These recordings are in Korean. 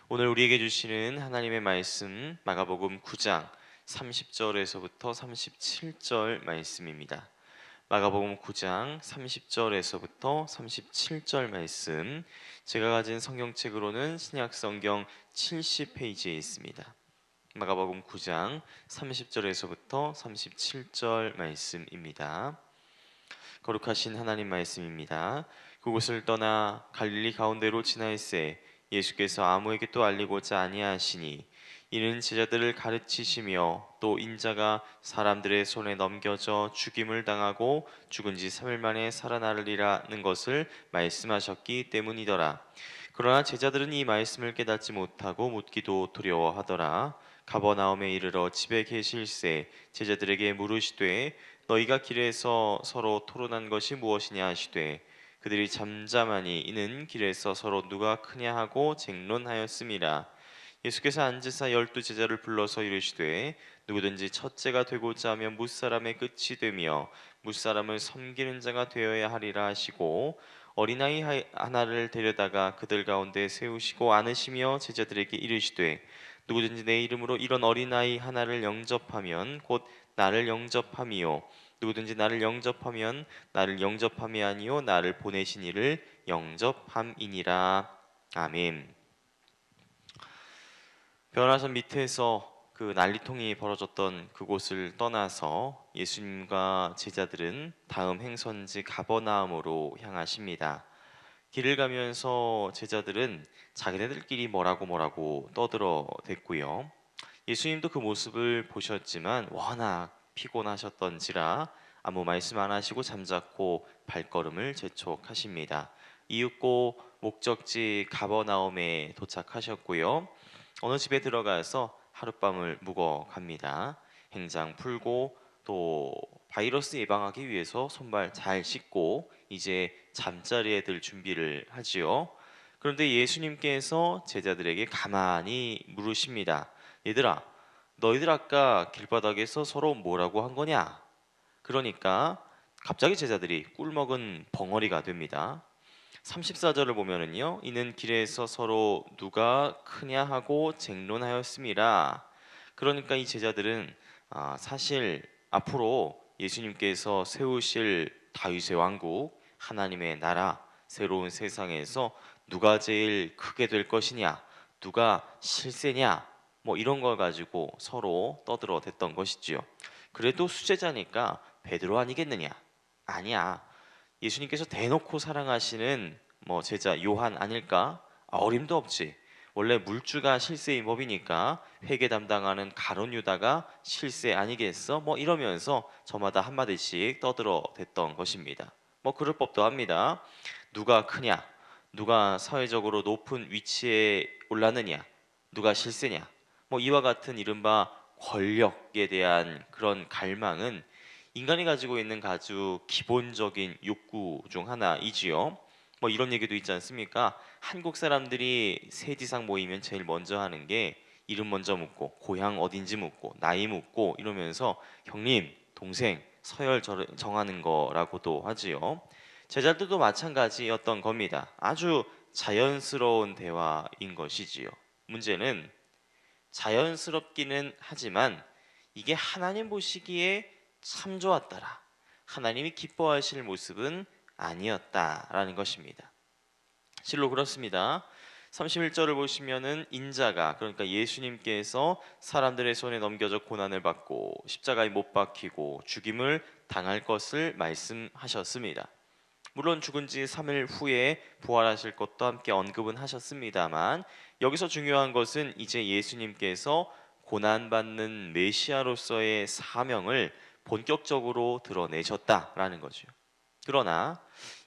오늘 우리에게 주시는 하나님의 말씀 마가복음 9장 30절에서부터 37절 말씀입니다. 마가복음 9장 30절에서부터 37절 말씀, 제가 가진 성경책으로는 신약성경 70페이지에 있습니다. 마가복음 9장 30절에서부터 37절 말씀입니다. 거룩하신 하나님 말씀입니다. 그곳을 떠나 갈릴리 가운데로 지나일세 예수께서 아무에게 또 알리고자 아니하시니 이는 제자들을 가르치시며 또 인자가 사람들의 손에 넘겨져 죽임을 당하고 죽은 지 3일 만에 살아나리라는 것을 말씀하셨기 때문이더라. 그러나 제자들은 이 말씀을 깨닫지 못하고 묻기도 두려워하더라. 가버나움에 이르러 집에 계실새 제자들에게 물으시되 너희가 길에서 서로 토론한 것이 무엇이냐 하시되 그들이 잠잠하니 이는 길에서 서로 누가 크냐 하고 쟁론하였음이라. 예수께서 앉으사 12제자를 불러서 이르시되 누구든지 첫째가 되고자 하면 뭇사람의 끝이 되며 뭇사람을 섬기는 자가 되어야 하리라 하시고 어린아이 하나를 데려다가 그들 가운데 세우시고 안으시며 제자들에게 이르시되 누구든지 내 이름으로 이런 어린아이 하나를 영접하면 곧 나를 영접함이요 누구든지 나를 영접하면 나를 영접함이 아니요 나를 보내신 이를 영접함이니라. 아멘. 변화산 밑에서 그 난리통이 벌어졌던 그곳을 떠나서 예수님과 제자들은 다음 행선지 가버나움으로 향하십니다. 길을 가면서 제자들은 자기네들끼리 뭐라고 떠들어댔고요. 예수님도 그 모습을 보셨지만 워낙 피곤하셨던지라 아무 말씀 안 하시고 잠자코 발걸음을 재촉하십니다. 이윽고 목적지 가버나움에 도착하셨고요. 어느 집에 들어가서 하룻밤을 묵어 갑니다. 행장 풀고 또 바이러스 예방하기 위해서 손발 잘 씻고 이제 잠자리에 들 준비를 하지요. 그런데 예수님께서 제자들에게 가만히 물으십니다. 얘들아, 너희들 아까 길바닥에서 서로 뭐라고 한 거냐? 그러니까 갑자기 제자들이 꿀먹은 벙어리가 됩니다. 34절을 보면은요, 이는 길에서 서로 누가 크냐 하고 쟁론하였음이라. 그러니까 이 제자들은 사실 앞으로 예수님께서 세우실 다윗의 왕국, 하나님의 나라, 새로운 세상에서 누가 제일 크게 될 것이냐, 누가 실세냐, 뭐 이런 걸 가지고 서로 떠들어댔던 것이지요. 그래도 수제자니까 베드로 아니겠느냐? 아니야. 예수님께서 대놓고 사랑하시는 뭐 제자 요한 아닐까? 어림도 없지. 원래 물주가 실세인 법이니까 회계 담당하는 가룟 유다가 실세 아니겠어? 뭐 이러면서 저마다 한마디씩 떠들어댔던 것입니다. 뭐 그럴 법도 합니다. 누가 크냐? 누가 사회적으로 높은 위치에 올랐느냐? 누가 실세냐? 뭐 이와 같은 이른바 권력에 대한 그런 갈망은 인간이 가지고 있는 아주 기본적인 욕구 중 하나이지요. 뭐 이런 얘기도 있지 않습니까? 한국 사람들이 세지상 모이면 제일 먼저 하는 게 이름 먼저 묻고 고향 어딘지 묻고 나이 묻고 이러면서 형님, 동생, 서열 정하는 거라고도 하지요. 제자들도 마찬가지였던 겁니다. 아주 자연스러운 대화인 것이지요. 문제는 자연스럽기는 하지만 이게 하나님 보시기에 참 좋았더라. 하나님이 기뻐하실 모습은 아니었다라는 것입니다. 실로 그렇습니다. 31절을 보시면은 인자가 그러니까 예수님께서 사람들의 손에 넘겨져 고난을 받고 십자가에 못 박히고 죽임을 당할 것을 말씀하셨습니다. 물론 죽은 지 3일 후에 부활하실 것도 함께 언급은 하셨습니다만 여기서 중요한 것은 이제 예수님께서 고난받는 메시아로서의 사명을 본격적으로 드러내셨다라는 거죠. 그러나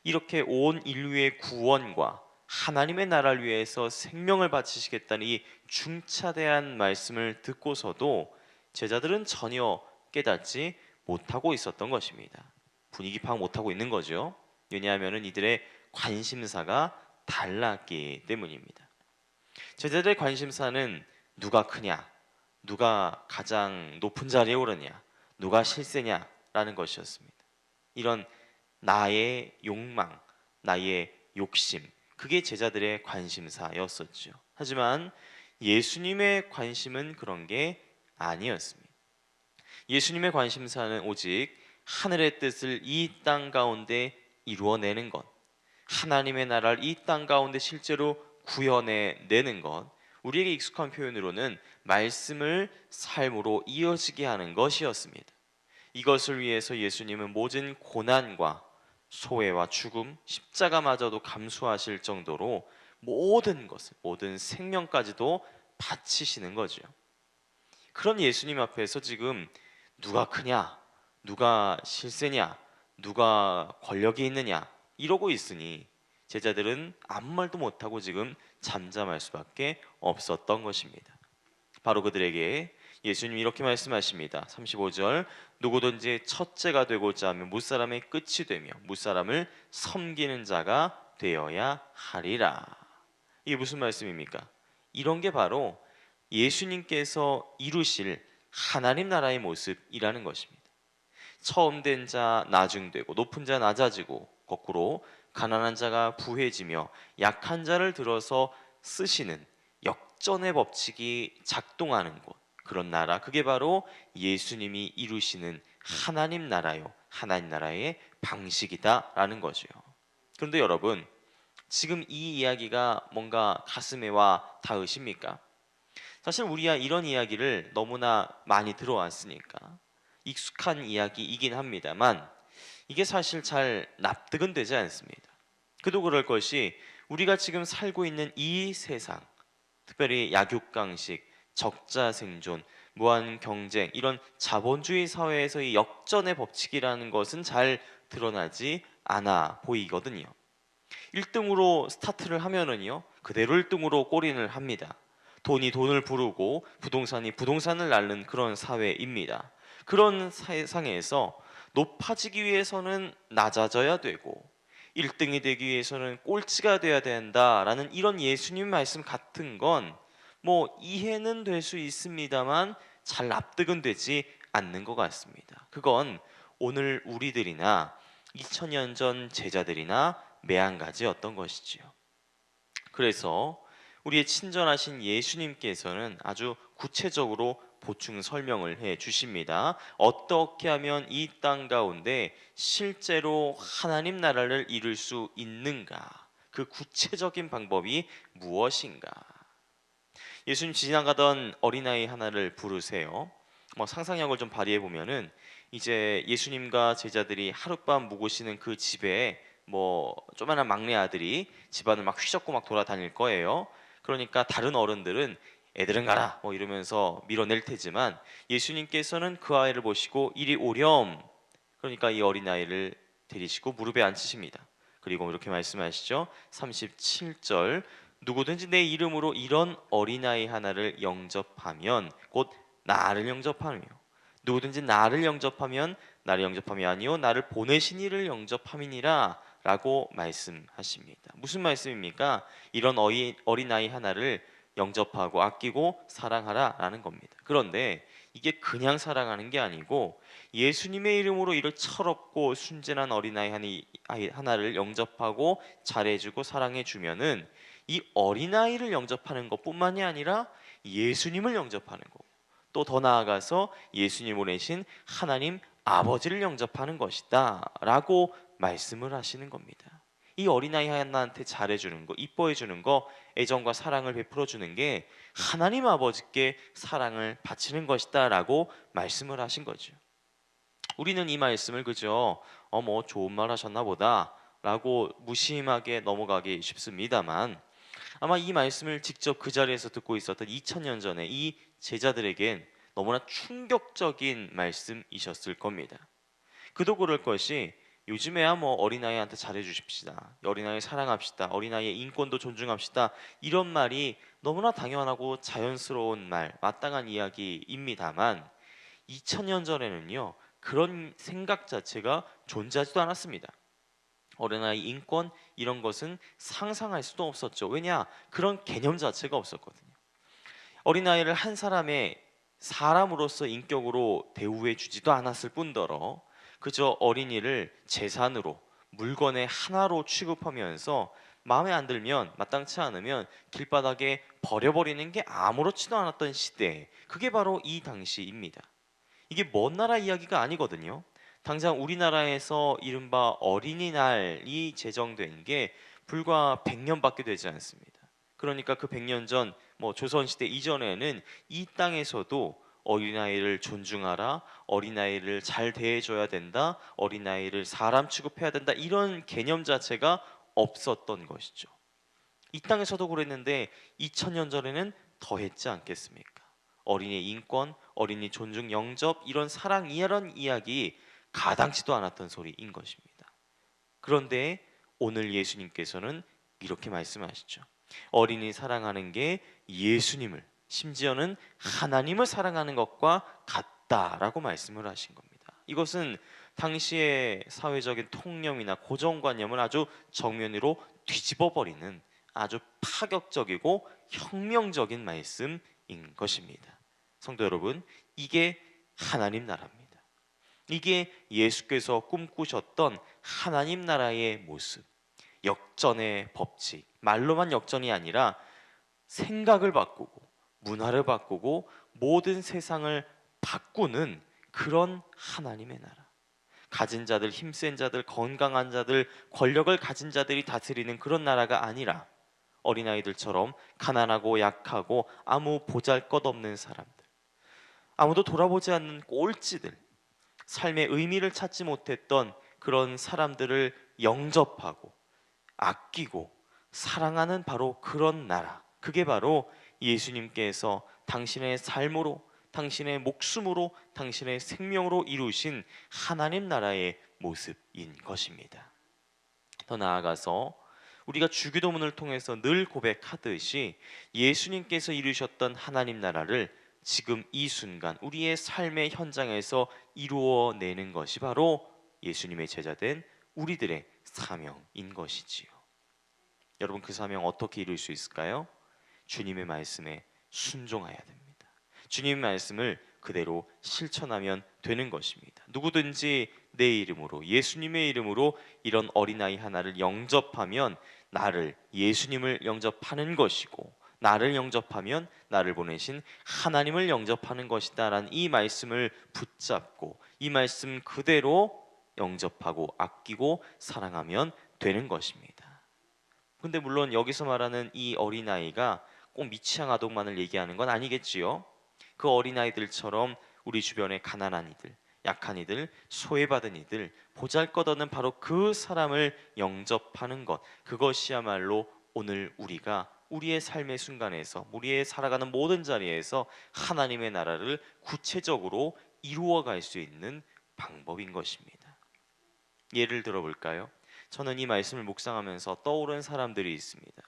이렇게 온 인류의 구원과 하나님의 나라를 위해서 생명을 바치시겠다는 이 중차대한 말씀을 듣고서도 제자들은 전혀 깨닫지 못하고 있었던 것입니다. 분위기 파악 못하고 있는 거죠. 왜냐하면 이들의 관심사가 달랐기 때문입니다. 제자들의 관심사는 누가 크냐, 누가 가장 높은 자리에 오르냐, 누가 실세냐라는 것이었습니다. 이런 나의 욕망, 나의 욕심, 그게 제자들의 관심사였었죠. 하지만 예수님의 관심은 그런 게 아니었습니다. 예수님의 관심사는 오직 하늘의 뜻을 이 땅 가운데 이루어내는 것, 하나님의 나라를 이 땅 가운데 실제로 구현해내는 것, 우리에게 익숙한 표현으로는 말씀을 삶으로 이어지게 하는 것이었습니다. 이것을 위해서 예수님은 모든 고난과 소외와 죽음, 십자가마저도 감수하실 정도로 모든 것을, 모든 생명까지도 바치시는 거죠. 그런 예수님 앞에서 지금 누가 크냐, 누가 실세냐, 누가 권력이 있느냐 이러고 있으니 제자들은 아무 말도 못하고 지금 잠잠할 수밖에 없었던 것입니다. 바로 그들에게 예수님이 이렇게 말씀하십니다. 35절, 누구든지 첫째가 되고자 하면 무사람의 끝이 되며 무사람을 섬기는 자가 되어야 하리라. 이게 무슨 말씀입니까? 이런 게 바로 예수님께서 이루실 하나님 나라의 모습이라는 것입니다. 처음 된 자 나중되고 높은 자 낮아지고 거꾸로 가난한 자가 부해지며 약한 자를 들어서 쓰시는 역전의 법칙이 작동하는 곳, 그런 나라, 그게 바로 예수님이 이루시는 하나님 나라요, 하나님 나라의 방식이다라는 거죠. 그런데 여러분, 지금 이 이야기가 뭔가 가슴에 와 닿으십니까? 사실 우리야 이런 이야기를 너무나 많이 들어왔으니까 익숙한 이야기이긴 합니다만 이게 사실 잘 납득은 되지 않습니다. 그도 그럴 것이 우리가 지금 살고 있는 이 세상, 특별히 약육강식, 적자생존, 무한 경쟁, 이런 자본주의 사회에서의 역전의 법칙이라는 것은 잘 드러나지 않아 보이거든요. 1등으로 스타트를 하면은요, 그대로 1등으로 골인을 합니다. 돈이 돈을 부르고 부동산이 부동산을 낳는 그런 사회입니다. 그런 세상에서 높아지기 위해서는 낮아져야 되고 1등이 되기 위해서는 꼴찌가 돼야 된다라는 이런 예수님 말씀 같은 건 뭐 이해는 될 수 있습니다만 잘 납득은 되지 않는 것 같습니다. 그건 오늘 우리들이나 2000년 전 제자들이나 매한가지였던 것이지요. 그래서 우리의 친절하신 예수님께서는 아주 구체적으로 보충 설명을 해 주십니다. 어떻게 하면 이 땅 가운데 실제로 하나님 나라를 이룰 수 있는가? 그 구체적인 방법이 무엇인가? 예수님 지나가던 어린아이 하나를 부르세요. 뭐 상상력을 좀 발휘해 보면은 이제 예수님과 제자들이 하룻밤 묵으시는 그 집에 뭐 조만한 막내 아들이 집안을 막 휘젓고 막 돌아다닐 거예요. 그러니까 다른 어른들은 애들은 가라 뭐 이러면서 밀어낼 테지만 예수님께서는 그 아이를 보시고 이리 오렴. 그러니까 이 어린아이를 데리시고 무릎에 앉히십니다. 그리고 이렇게 말씀하시죠. 37절, 누구든지 내 이름으로 이런 어린아이 하나를 영접하면 곧 나를 영접하며, 누구든지 나를 영접하면 나를 영접함이 아니요 나를 보내신 이를 영접함이니라 라고 말씀하십니다. 무슨 말씀입니까? 이런 어린아이 하나를 영접하고 아끼고 사랑하라 라는 겁니다. 그런데 이게 그냥 사랑하는 게 아니고 예수님의 이름으로 이를 철없고 순진한 어린아이 하나를 영접하고 잘해주고 사랑해주면은 이 어린아이를 영접하는 것뿐만이 아니라 예수님을 영접하는 거고 또 더 나아가서 예수님 보내신 하나님 아버지를 영접하는 것이다 라고 말씀을 하시는 겁니다. 이 어린아이 하나한테 잘해주는 거, 이뻐해주는 거, 애정과 사랑을 베풀어주는 게 하나님 아버지께 사랑을 바치는 것이다 라고 말씀을 하신 거죠. 우리는 이 말씀을 그저 뭐 좋은 말 하셨나 보다 라고 무심하게 넘어가기 쉽습니다만 아마 이 말씀을 직접 그 자리에서 듣고 있었던 2000년 전에 이 제자들에겐 너무나 충격적인 말씀이셨을 겁니다. 그도 그럴 것이 요즘에야 뭐 어린아이한테 잘해주십시다, 어린아이 사랑합시다, 어린아이의 인권도 존중합시다 이런 말이 너무나 당연하고 자연스러운 말, 마땅한 이야기입니다만 2000년 전에는요 그런 생각 자체가 존재하지도 않았습니다. 어린아이 인권 이런 것은 상상할 수도 없었죠. 왜냐? 그런 개념 자체가 없었거든요. 어린아이를 한 사람의 사람으로서 인격으로 대우해 주지도 않았을 뿐더러 그저 어린이를 재산으로 물건의 하나로 취급하면서 마음에 안 들면, 마땅치 않으면 길바닥에 버려버리는 게 아무렇지도 않았던 시대, 그게 바로 이 당시입니다. 이게 먼 나라 이야기가 아니거든요. 당장 우리나라에서 이른바 어린이날이 제정된 게 불과 100년밖에 되지 않습니다. 그러니까 그 100년 전, 조선시대 이전에는 이 땅에서도 어린아이를 존중하라, 어린아이를 잘 대해줘야 된다, 어린아이를 사람 취급해야 된다, 이런 개념 자체가 없었던 것이죠. 이 땅에서도 그랬는데 2000년 전에는 더 했지 않겠습니까? 어린이 인권, 어린이 존중, 영접, 이런 사랑, 이런 이야기 가당치도 않았던 소리인 것입니다. 그런데 오늘 예수님께서는 이렇게 말씀하시죠. 어린이 사랑하는 게 예수님을, 심지어는 하나님을 사랑하는 것과 같다라고 말씀을 하신 겁니다. 이것은 당시의 사회적인 통념이나 고정관념을 아주 정면으로 뒤집어 버리는 아주 파격적이고 혁명적인 말씀인 것입니다. 성도 여러분, 이게 하나님 나라입니다. 이게 예수께서 꿈꾸셨던 하나님 나라의 모습, 역전의 법칙, 말로만 역전이 아니라 생각을 바꾸고 문화를 바꾸고 모든 세상을 바꾸는 그런 하나님의 나라. 가진 자들, 힘센 자들, 건강한 자들, 권력을 가진 자들이 다스리는 그런 나라가 아니라 어린아이들처럼 가난하고 약하고 아무 보잘것없는 사람들, 아무도 돌아보지 않는 꼴찌들, 삶의 의미를 찾지 못했던 그런 사람들을 영접하고 아끼고 사랑하는 바로 그런 나라, 그게 바로 예수님께서 당신의 삶으로, 당신의 목숨으로, 당신의 생명으로 이루신 하나님 나라의 모습인 것입니다. 더 나아가서 우리가 주기도문을 통해서 늘 고백하듯이 예수님께서 이루셨던 하나님 나라를 지금 이 순간 우리의 삶의 현장에서 이루어내는 것이 바로 예수님의 제자된 우리들의 사명인 것이지요. 여러분, 그 사명 어떻게 이룰 수 있을까요? 주님의 말씀에 순종해야 됩니다. 주님의 말씀을 그대로 실천하면 되는 것입니다. 누구든지 내 이름으로, 예수님의 이름으로 이런 어린아이 하나를 영접하면 나를, 예수님을 영접하는 것이고, 나를 영접하면 나를 보내신 하나님을 영접하는 것이다 라는 이 말씀을 붙잡고 이 말씀 그대로 영접하고 아끼고 사랑하면 되는 것입니다. 근데 물론 여기서 말하는 이 어린아이가 꼭 미취학 아동만을 얘기하는 건 아니겠지요. 그 어린아이들처럼 우리 주변의 가난한 이들, 약한 이들, 소외받은 이들, 보잘것없는 바로 그 사람을 영접하는 것, 그것이야말로 오늘 우리가 우리의 삶의 순간에서, 우리의 살아가는 모든 자리에서 하나님의 나라를 구체적으로 이루어갈 수 있는 방법인 것입니다. 예를 들어볼까요? 저는 이 말씀을 묵상하면서 떠오른 사람들이 있습니다.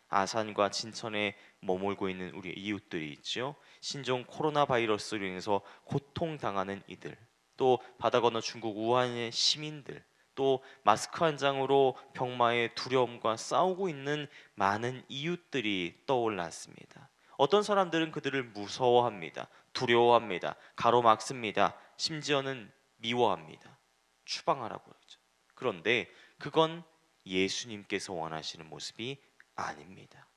아산과 진천에 머물고 있는 우리 이웃들이 있죠. 신종 코로나 바이러스로 인해서 고통당하는 이들, 또 바다 건너 중국 우한의 시민들, 또 마스크 한 장으로 병마의 두려움과 싸우고 있는 많은 이웃들이 떠올랐습니다. 어떤 사람들은 그들을 무서워합니다. 두려워합니다. 가로막습니다. 심지어는 미워합니다. 추방하라고 그러죠. 그런데 그건 예수님께서 원하시는 모습이 아닙니다.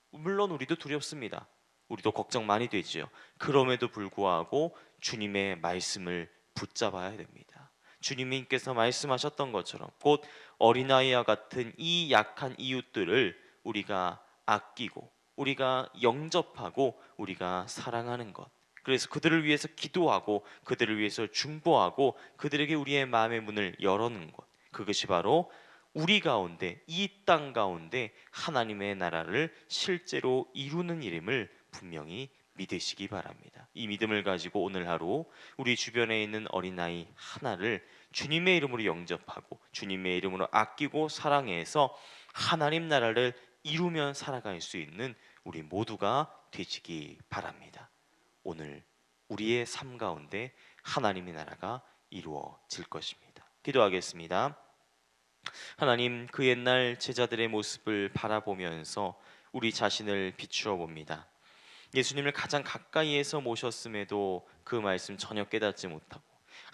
물론 우리도 두렵습니다. 우리도 걱정 많이 되지요. 그럼에도 불구하고 주님의 말씀을 붙잡아야 됩니다. 주님께서 말씀하셨던 것처럼 곧 어린아이와 같은 이 약한 이웃들을 우리가 아끼고 우리가 영접하고 우리가 사랑하는 것, 그래서 그들을 위해서 기도하고 그들을 위해서 중보하고 그들에게 우리의 마음의 문을 열어놓는 것, 그것이 바로 우리 가운데, 이 땅 가운데 하나님의 나라를 실제로 이루는 일임을 분명히 믿으시기 바랍니다. 이 믿음을 가지고 오늘 하루 우리 주변에 있는 어린아이 하나를 주님의 이름으로 영접하고 주님의 이름으로 아끼고 사랑해서 하나님 나라를 이루며 살아갈 수 있는 우리 모두가 되시기 바랍니다. 오늘 우리의 삶 가운데 하나님의 나라가 이루어질 것입니다. 기도하겠습니다. 하나님, 그 옛날 제자들의 모습을 바라보면서 우리 자신을 비추어 봅니다. 예수님을 가장 가까이에서 모셨음에도 그 말씀 전혀 깨닫지 못하고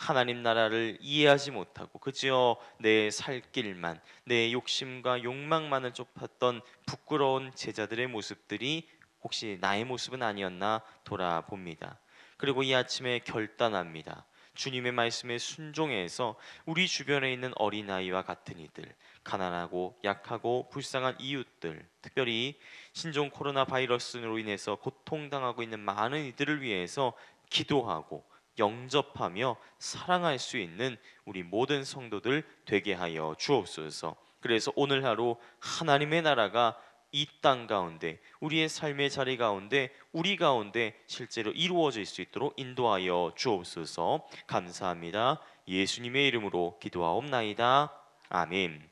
하나님 나라를 이해하지 못하고 그저 내 살 길만, 내 욕심과 욕망만을 쫓았던 부끄러운 제자들의 모습들이 혹시 나의 모습은 아니었나 돌아봅니다. 그리고 이 아침에 결단합니다. 주님의 말씀에 순종해서 우리 주변에 있는 어린아이와 같은 이들, 가난하고 약하고 불쌍한 이웃들, 특별히 신종 코로나 바이러스로 인해서 고통당하고 있는 많은 이들을 위해서 기도하고 영접하며 사랑할 수 있는 우리 모든 성도들 되게 하여 주옵소서. 그래서 오늘 하루 하나님의 나라가 이 땅 가운데, 우리의 삶의 자리 가운데, 우리 가운데 실제로 이루어질 수 있도록 인도하여 주옵소서. 감사합니다. 예수님의 이름으로 기도하옵나이다. 아멘.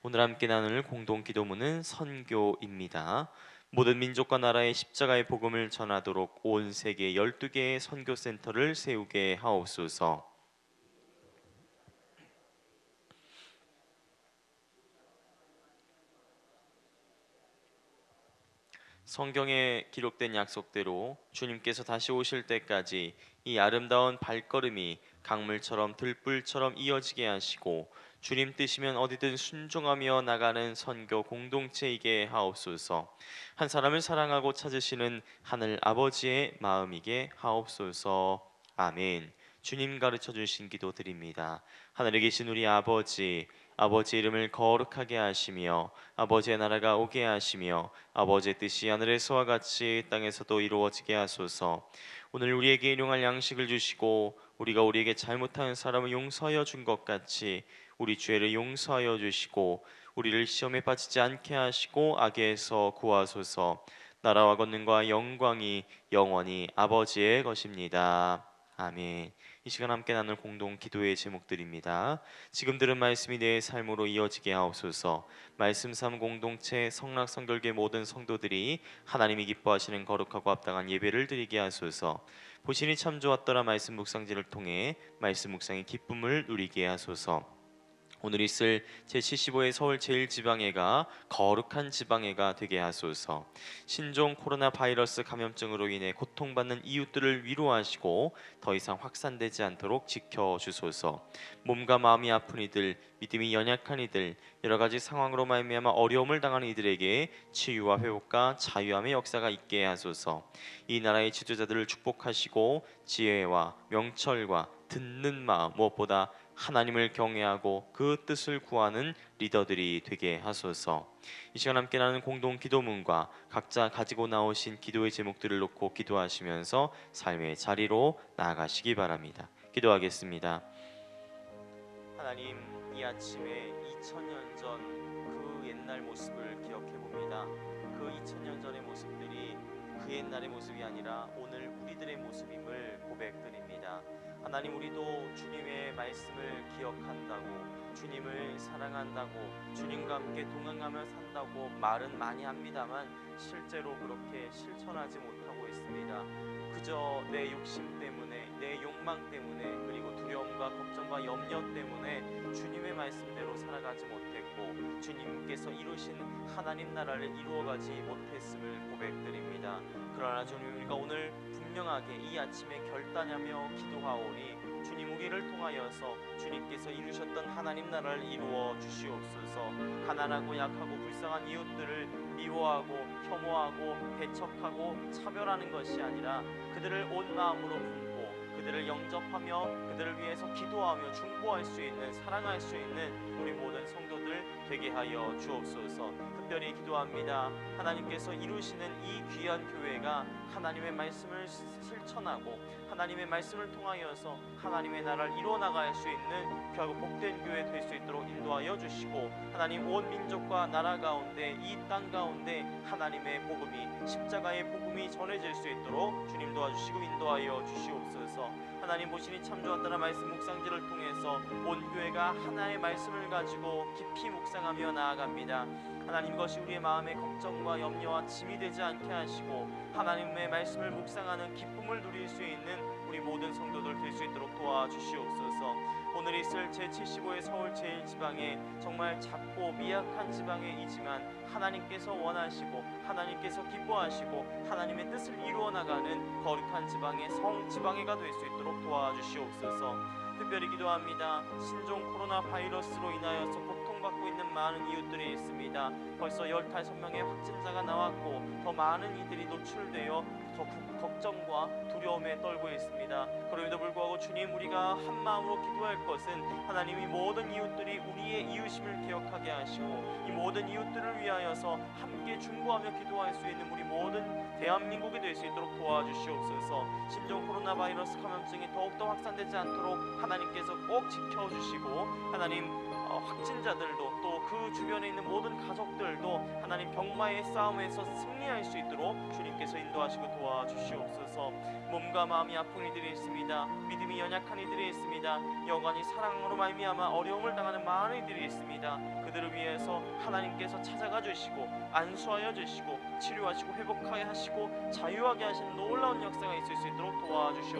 오늘 함께 나눌 공동 기도문은 선교입니다. 모든 민족과 나라의 십자가의 복음을 전하도록 온 세계 12개의 선교센터를 세우게 하옵소서. 성경에 기록된 약속대로 주님께서 다시 오실 때까지 이 아름다운 발걸음이 강물처럼 들불처럼 이어지게 하시고 주님 뜻이면 어디든 순종하며 나가는 선교 공동체이게 하옵소서. 한 사람을 사랑하고 찾으시는 하늘 아버지의 마음이게 하옵소서. 아멘. 주님 가르쳐 주신 기도 드립니다. 하늘에 계신 우리 아버지, 아버지 이름을 거룩하게 하시며 아버지의 나라가 오게 하시며 아버지의 뜻이 하늘에서와 같이 땅에서도 이루어지게 하소서. 오늘 우리에게 일용할 양식을 주시고 우리가 우리에게 잘못한 사람을 용서하여 준 것 같이 우리 죄를 용서하여 주시고 우리를 시험에 빠지지 않게 하시고 악에서 구하소서. 나라와 권능과 영광이 영원히 아버지의 것입니다. 아멘. 이 시간 함께 나눌 공동 기도의 제목들입니다. 지금 들은 말씀이 내 삶으로 이어지게 하옵소서. 말씀 삶 공동체 성락 성결계 모든 성도들이 하나님이 기뻐하시는 거룩하고 합당한 예배를 드리게 하소서. 보신이 참 좋았더라 말씀 묵상지를 통해 말씀 묵상의 기쁨을 누리게 하소서. 오늘 있을 제75회 서울 제1지방회가 거룩한 지방회가 되게 하소서. 신종 코로나 바이러스 감염증으로 인해 고통받는 이웃들을 위로하시고 더 이상 확산되지 않도록 지켜주소서. 몸과 마음이 아픈 이들, 믿음이 연약한 이들, 여러 가지 상황으로 말미암아 어려움을 당하는 이들에게 치유와 회복과 자유함의 역사가 있게 하소서. 이 나라의 지도자들을 축복하시고 지혜와 명철과 듣는 마음, 무엇보다 하나님을 경외하고 그 뜻을 구하는 리더들이 되게 하소서. 이 시간 함께 나누는 공동 기도문과 각자 가지고 나오신 기도의 제목들을 놓고 기도하시면서 삶의 자리로 나아가시기 바랍니다. 기도하겠습니다. 하나님, 이 아침에 2000년 전 그 옛날 모습을 기억해 봅니다. 그 2000년 전의 모습들이 그 옛날의 모습이 아니라 오늘 우리들의 모습임을 고백드립니다. 하나님, 우리도 주님의 말씀을 기억한다고, 주님을 사랑한다고, 주님과 함께 동행하며 산다고 말은 많이 합니다만 실제로 그렇게 실천하지 못하고 있습니다. 그저 내 욕심 때문에, 내 욕망 때문에, 그리고 두려움과 걱정과 염려 때문에 주님의 말씀대로 살아가지 못했고 주님께서 이루신 하나님 나라를 이루어가지 못했음을 고백드립니다. 그러나 주님, 우리가 오늘 분명하게 이 아침에 결단하며 기도하오니 주님, 우리를 통하여서 주님께서 이루셨던 하나님 나라를 이루어 주시옵소서. 가난하고 약하고 불쌍한 이웃들을 미워하고 혐오하고 배척하고 차별하는 것이 아니라 그들을 온 마음으로 품고 그들을 영접하며 그들을 위해서 기도하며 중보할 수 있는, 사랑할 수 있는 우리 모든 성도들 되게 하여 주옵소서. 특별히 기도합니다. 하나님께서 이루시는 이 귀한 교회가 하나님의 말씀을 실천하고 하나님의 말씀을 통하여서 하나님의 나라를 이루어나갈 수 있는 귀하고 복된 교회 될 수 있도록 인도하여 주시고, 하나님 온 민족과 나라 가운데, 이 땅 가운데 하나님의 복음이, 십자가의 복음이 전해질 수 있도록 주님 도와주시고 인도하여 주시옵소서. 하나님, 보시니 참 좋았다는 말씀 묵상지를 통해서 온 교회가 하나의 말씀을 가지고 깊이 묵상하며 나아갑니다. 하나님, 이것이 우리의 마음의 걱정과 염려와 짐이 되지 않게 하시고 하나님의 말씀을 묵상하는 기쁨을 누릴 수 있는 우리 모든 성도들 될 수 있도록 도와주시옵소서. 오늘 있을 제75회 서울 제1지방에 정말 작고 미약한 지방이지만 하나님께서 원하시고 하나님께서 기뻐하시고 하나님의 뜻을 이루어 나가는 거룩한 지방의 성지방회가 될 수 있도록 도와주시옵소서. 특별히 기도합니다. 신종 코로나 바이러스로 인하여서 고통받고 있는 많은 이웃들이 있습니다. 벌써 15명의 확진자가 나왔고 더 많은 이들이 노출되어 더 걱정과 두려움에 떨고 있습니다. 그럼에도 불구하고 주님, 우리가 한 마음으로 기도할 것은 하나님이 모든 이웃들이 우리의 이웃임을 기억하게 하시고 이 모든 이웃들을 위하여서 함께 중보하며 기도할 수 있는 우리 모든 대한민국이 될 수 있도록 도와주시옵소서. 신종 코로나 바이러스 감염증이 더욱더 확산되지 않도록 하나님께서 꼭 지켜주시고 하나님, 확진자들도 또 그 주변에 있는 모든 가족들도 하나님 병마의 싸움에서 승리할 수 있도록 주님께서 인도하시고 도와주시옵소서. 몸과 마음이 아픈 이들이 있습니다. 믿음이 연약한 이들이 있습니다. 여간이 사랑으로 말미암아 어려움을 당하는 많은 이들이 있습니다. 그들을 위해서 하나님께서 찾아가 주시고 안수하여 주시고 치료하시고 회복하게 하시고 자유하게 하시는 놀라운 역사가 있을 수 있도록 도와주시옵소서.